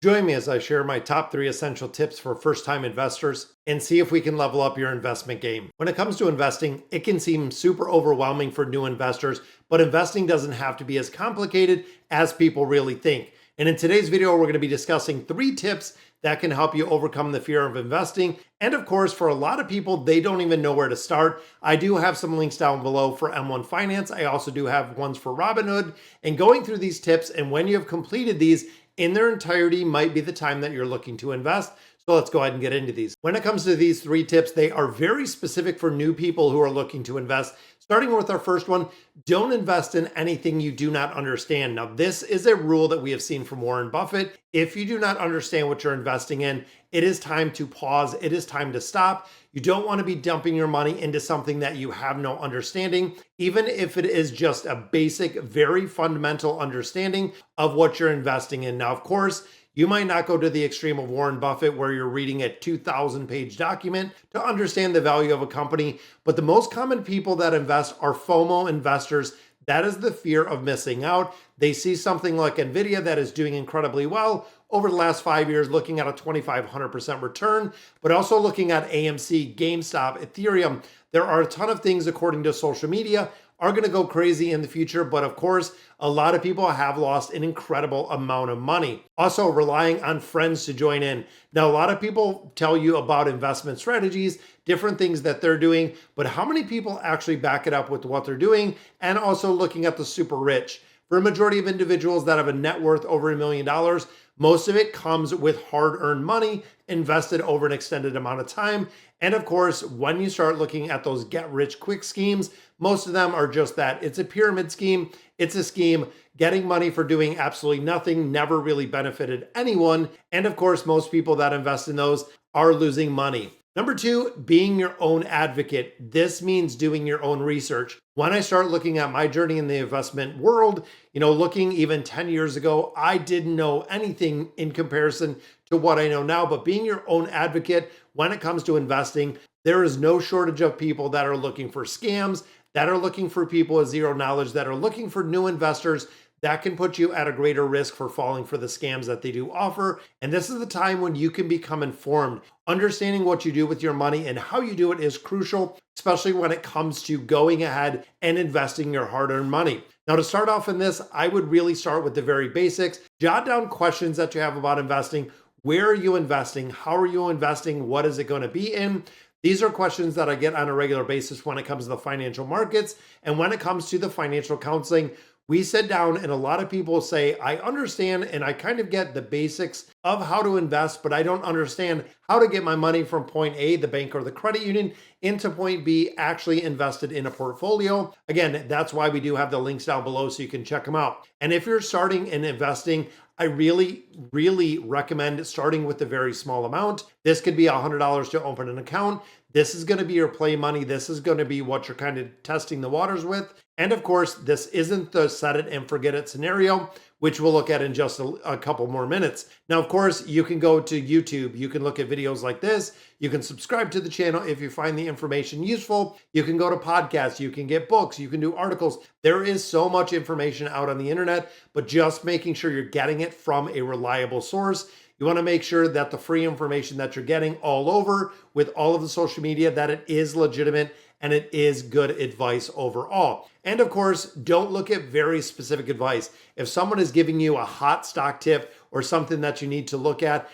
Join me as I share my top 3 essential tips for first-time investors and see if we can level up your investment game. When it comes to investing, it can seem super overwhelming for new investors, but investing doesn't have to be as complicated as people really think. And in today's video, we're going to be discussing 3 tips that can help you overcome the fear of investing. And of course, for a lot of people, they don't even know where to start. I do have some links down below for M1 Finance. I also do have ones for Robinhood. And going through these tips, and when you have completed these in their entirety, might be the time that you're looking to invest. So let's go ahead and get into these. When it comes to these 3 tips, they are very specific for new people who are looking to invest. Starting with our first one, don't invest in anything you do not understand. Now, this is a rule that we have seen from Warren Buffett. If you do not understand what you're investing in, it is time to pause. It is time to stop. You don't want to be dumping your money into something that you have no understanding, even if it is just a basic, very fundamental understanding of what you're investing in. Now, of course, you might not go to the extreme of Warren Buffett where you're reading a 2,000-page document to understand the value of a company, but the most common people that invest are FOMO investors. That is the fear of missing out. They see something like Nvidia that is doing incredibly well over the last 5 years, looking at a 2,500% return, but also looking at AMC, GameStop, Ethereum. There are a ton of things, according to social media, are going to go crazy in the future. But of course, a lot of people have lost an incredible amount of money. Also relying on friends to join in. Now, a lot of people tell you about investment strategies, different things that they're doing, but how many people actually back it up with what they're doing? And also looking at the super rich. For a majority of individuals that have a net worth over $1 million, most of it comes with hard-earned money invested over an extended amount of time. And of course, when you start looking at those get-rich-quick schemes, most of them are just that. It's a pyramid scheme. It's a scheme. Getting money for doing absolutely nothing never really benefited anyone. And of course, most people that invest in those are losing money. Number 2, being your own advocate. This means doing your own research. When I start looking at my journey in the investment world, looking even 10 years ago, I didn't know anything in comparison to what I know now. But being your own advocate when it comes to investing, there is no shortage of people that are looking for scams, that are looking for people with zero knowledge, that are looking for new investors that can put you at a greater risk for falling for the scams that they do offer. And this is the time when you can become informed. Understanding what you do with your money and how you do it is crucial, especially when it comes to going ahead and investing your hard-earned money. Now, to start off in this, I would really start with the very basics. Jot down questions that you have about investing. Where are you investing? How are you investing? What is it going to be in? These are questions that I get on a regular basis when it comes to the financial markets. And when it comes to the financial counseling, we sit down and a lot of people say, I understand and I kind of get the basics of how to invest, but I don't understand how to get my money from point A, the bank or the credit union, into point B, actually invested in a portfolio. Again, that's why we do have the links down below so you can check them out. And if you're starting in investing, I really recommend starting with a very small amount. This could be $100 to open an account. This is going to be your play money. This is going to be what you're kind of testing the waters with. And of course, this isn't the set it and forget it scenario, which we'll look at in just a couple more minutes. Now, of course, you can go to YouTube. You can look at videos like this. You can subscribe to the channel if you find the information useful. You can go to podcasts. You can get books. You can do articles. There is so much information out on the internet, but just making sure you're getting it from a reliable source. You want to make sure that the free information that you're getting all over with all of the social media, that it is legitimate and it is good advice overall. And of course, don't look at very specific advice. If someone is giving you a hot stock tip or something that you need to look at,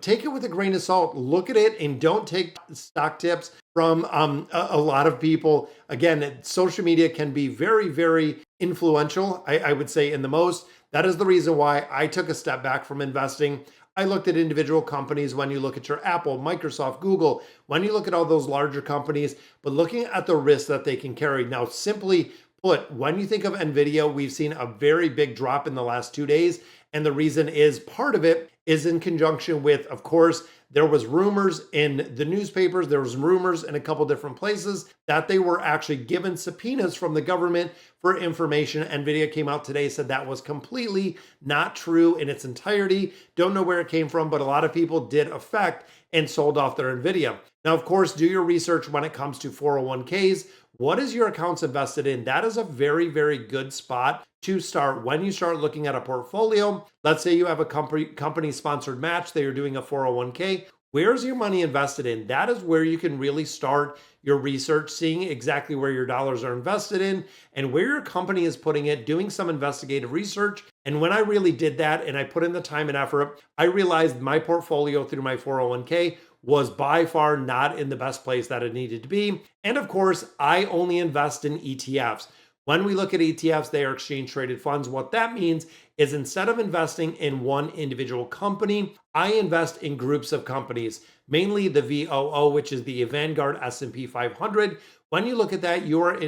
take it with a grain of salt. Look at it and don't take stock tips from a lot of people. Again, social media can be very influential, I would say, in the most. That is the reason why I took a step back from investing. I looked at individual companies. When you look at your Apple, Microsoft, Google, when you look at all those larger companies, but looking at the risks that they can carry. Now, simply put, when you think of Nvidia, we've seen a very big drop in the last 2 days. And the reason is part of it is in conjunction with, of course, there was rumors in the newspapers, there was rumors in a couple different places that they were actually given subpoenas from the government for information. Nvidia came out today, said that was completely not true in its entirety. Don't know where it came from, but a lot of people did affect and sold off their Nvidia. Now, of course, do your research when it comes to 401ks. What is your accounts invested in? That is a very, very good spot to start when you start looking at a portfolio. Let's say you have a company sponsored match, they are doing a 401k. Where's your money invested in? That is where you can really start your research, seeing exactly where your dollars are invested in and where your company is putting it, doing some investigative research. And when I really did that and I put in the time and effort, I realized my portfolio through my 401k was by far not in the best place that it needed to be. And of course, I only invest in ETFs. When we look at ETFs, they are exchange traded funds. What that means is instead of investing in one individual company, I invest in groups of companies, mainly the VOO, which is the Vanguard S&P 500. When you look at that, you are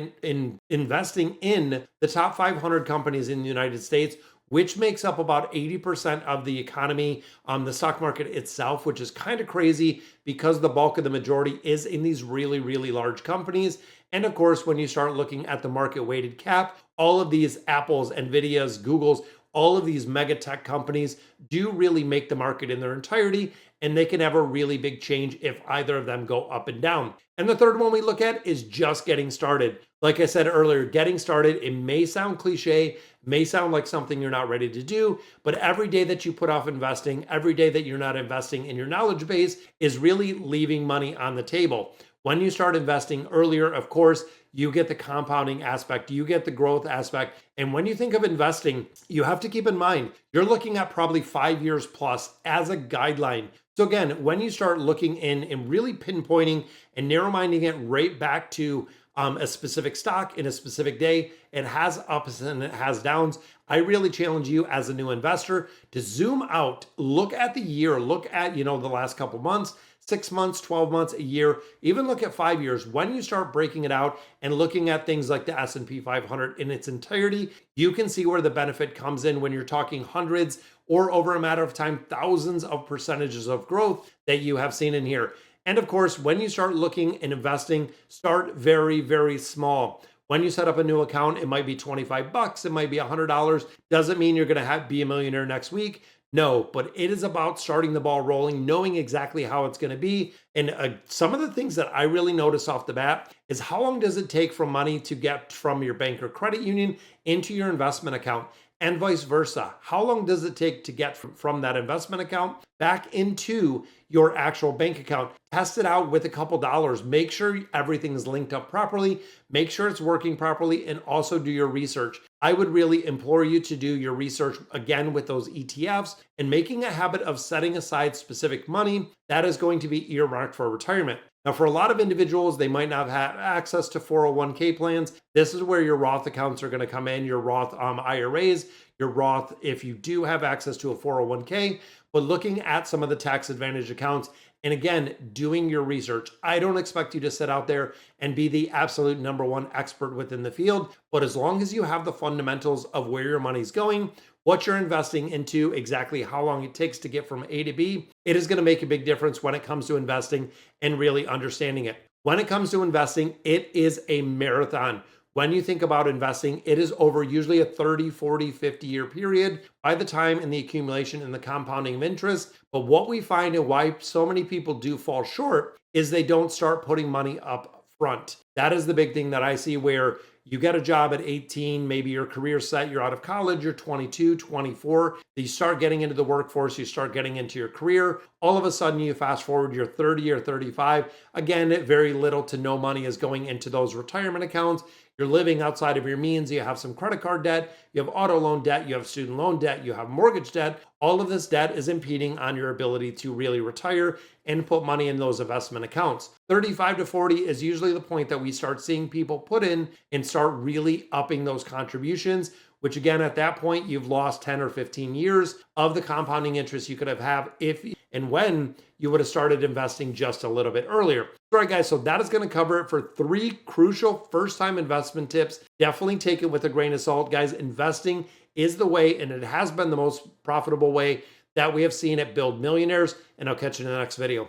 investing in the top 500 companies in the United States, which makes up about 80% of the economy, the stock market itself, which is kind of crazy because the bulk of the majority is in these really, really large companies. And of course, when you start looking at the market weighted cap, all of these Apples, Nvidias, Googles, all of these mega tech companies do really make the market in their entirety, and they can have a really big change if either of them go up and down. And the third one we look at is just getting started. Like I said earlier, getting started, it may sound cliche, may sound like something you're not ready to do, but every day that you put off investing, every day that you're not investing in your knowledge base is really leaving money on the table. When you start investing earlier, of course, you get the compounding aspect, you get the growth aspect. And when you think of investing, you have to keep in mind, you're looking at probably 5 years plus as a guideline. So again, when you start looking in and really pinpointing and narrow minding it right back to a specific stock in a specific day, it has ups and it has downs. I really challenge you as a new investor to zoom out, look at the year, look at, the last couple months, 6 months, 12 months, a year, even look at 5 years. When you start breaking it out and looking at things like the S&P 500 in its entirety, you can see where the benefit comes in when you're talking hundreds or over a matter of time, thousands of percentages of growth that you have seen in here. And of course, when you start looking and investing, start very, very small. When you set up a new account, it might be 25 bucks, it might be $100. Doesn't mean you're going to be a millionaire next week. No, but it is about starting the ball rolling, knowing exactly how it's going to be. And some of the things that I really notice off the bat is how long does it take for money to get from your bank or credit union into your investment account? And vice versa. How long does it take to get from that investment account back into your actual bank account? Test it out with a couple dollars. Make sure everything is linked up properly. Make sure it's working properly, and also do your research. I would really implore you to do your research again with those ETFs and making a habit of setting aside specific money that is going to be earmarked for retirement. Now, for a lot of individuals, they might not have access to 401k plans. This is where your Roth accounts are going to come in, your Roth IRAs, your Roth, if you do have access to a 401k, but looking at some of the tax advantage accounts. And again, doing your research. I don't expect you to sit out there and be the absolute number one expert within the field, but as long as you have the fundamentals of where your money's going, what you're investing into, exactly how long it takes to get from A to B, it is going to make a big difference when it comes to investing and really understanding it. When it comes to investing, it is a marathon. When you think about investing, it is over usually a 30, 40, 50-year period by the time in the accumulation and the compounding of interest. But what we find and why so many people do fall short is they don't start putting money up front. That is the big thing that I see, where you get a job at 18, maybe your career's set, you're out of college, you're 22, 24, you start getting into the workforce, you start getting into your career. All of a sudden you fast forward, you're 30 or 35. Again, very little to no money is going into those retirement accounts. You're living outside of your means. You have some credit card debt, you have auto loan debt, you have student loan debt, you have mortgage debt. All of this debt is impeding on your ability to really retire and put money in those investment accounts. 35 to 40 is usually the point that we start seeing people put in and start really upping those contributions, which again, at that point, you've lost 10 or 15 years of the compounding interest you could have had if and when you would have started investing just a little bit earlier. All right, guys, so that is going to cover it for 3 crucial first-time investment tips. Definitely take it with a grain of salt, guys. Investing is the way, and it has been the most profitable way that we have seen it build millionaires, and I'll catch you in the next video.